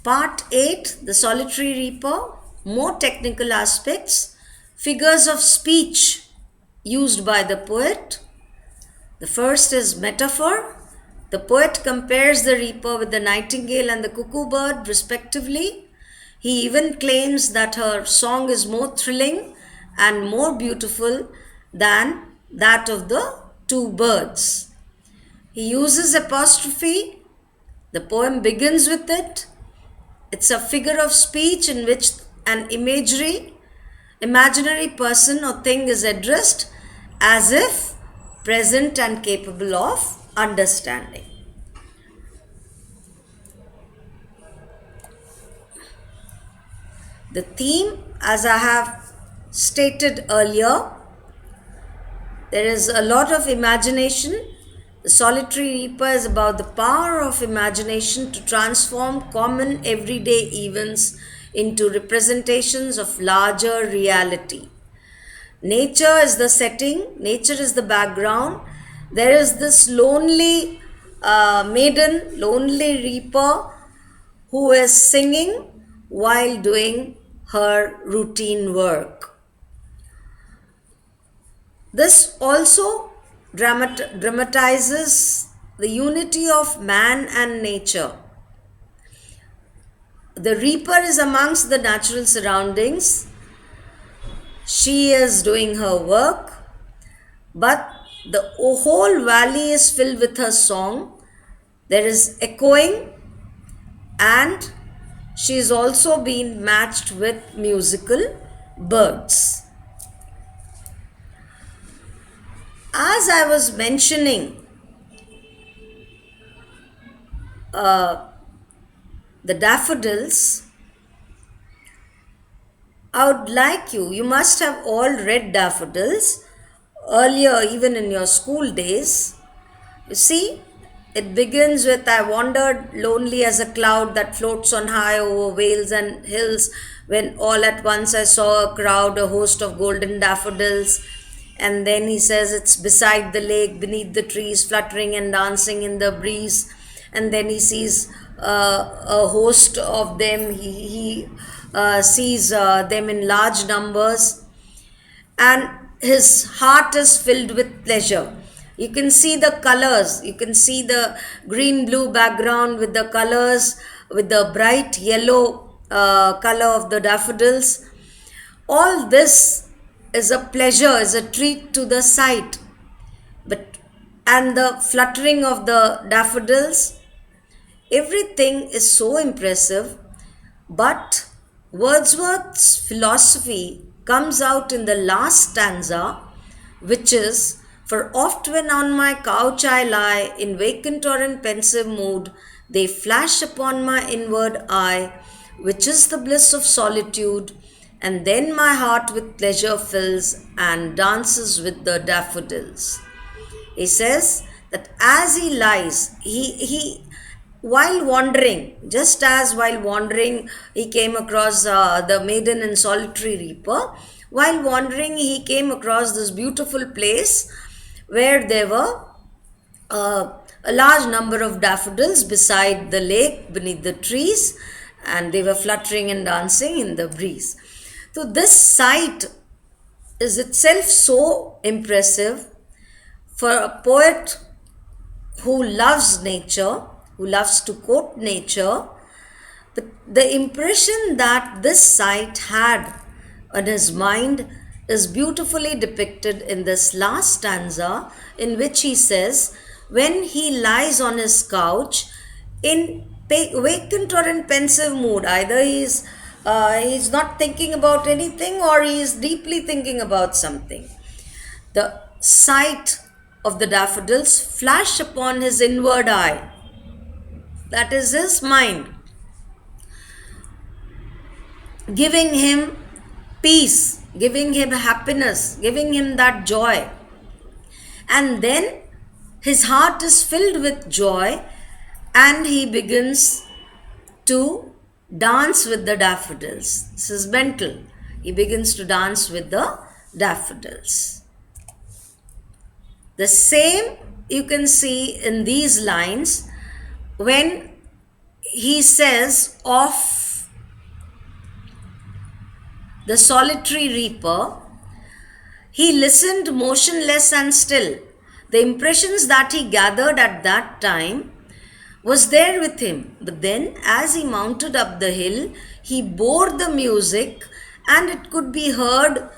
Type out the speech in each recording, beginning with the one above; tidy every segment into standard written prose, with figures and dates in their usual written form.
Part 8, The Solitary Reaper, more technical aspects, figures of speech used by the poet. The first is metaphor. The poet compares the reaper with the nightingale and the cuckoo bird, respectively. He even claims that her song is more thrilling and more beautiful than that of the two birds. He uses apostrophe. The poem begins with it. It's a figure of speech in which an imaginary person or thing is addressed as if present and capable of understanding. The theme, as I have stated earlier, there is a lot of imagination. The Solitary Reaper is about the power of imagination to transform common everyday events into representations of larger reality. Nature is the setting, nature is the background. There is this lonely maiden, lonely reaper who is singing while doing her routine work. This also dramatizes the unity of man and nature. The reaper is amongst the natural surroundings. She is doing her work, but the whole valley is filled with her song. There is echoing, and she is also being matched with musical birds. As I was mentioning, the daffodils, I would like you must have all read daffodils earlier, even in your school days. You see, it begins with I wandered lonely as a cloud that floats on high over vales and hills, when all at once I saw a crowd, a host of golden daffodils. And then he says it's beside the lake, beneath the trees, fluttering and dancing in the breeze. And then he sees a host of them. He sees them in large numbers, and his heart is filled with pleasure. You can see the colors, you can see the green blue background with the colors, with the bright yellow color of the daffodils. All this is a pleasure, is a treat to the sight. But and the fluttering of the daffodils, everything is so impressive. But Wordsworth's philosophy comes out in the last stanza, which is, for oft when on my couch I lie, in vacant or in pensive mood, they flash upon my inward eye, which is the bliss of solitude, and then my heart with pleasure fills and dances with the daffodils. He says that as he lies, he while wandering, just as while wandering, he came across the maiden and solitary reaper. While wandering, he came across this beautiful place where there were a large number of daffodils beside the lake, beneath the trees, and they were fluttering and dancing in the breeze. So, this sight is itself so impressive for a poet who loves nature, who loves to quote nature. The impression that this sight had on his mind is beautifully depicted in this last stanza, in which he says, when he lies on his couch in vacant or in pensive mood, either he's not thinking about anything or he is deeply thinking about something. The sight of the daffodils flash upon his inward eye, that is his mind, giving him peace, giving him happiness, giving him that joy. And then his heart is filled with joy and he begins to dance with the daffodils. This is mental. He begins to dance with the daffodils. The same you can see in these lines when he says of the solitary reaper, he listened motionless and still. The impressions that he gathered at that time was there with him. But then, as he mounted up the hill, he bore the music and it could be heard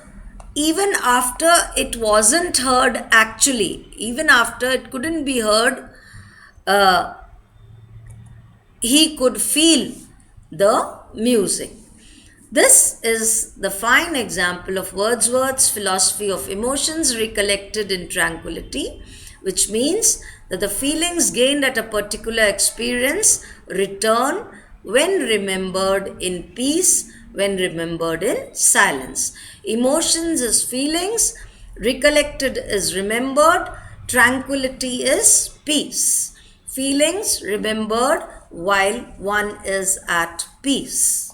even after it wasn't heard actually, even after it couldn't be heard, uh, he could feel the music. This is the fine example of Wordsworth's philosophy of emotions recollected in tranquility, which means that the feelings gained at a particular experience return when remembered in peace, when remembered in silence. Emotions is feelings, recollected is remembered, tranquility is peace. Feelings remembered while one is at peace.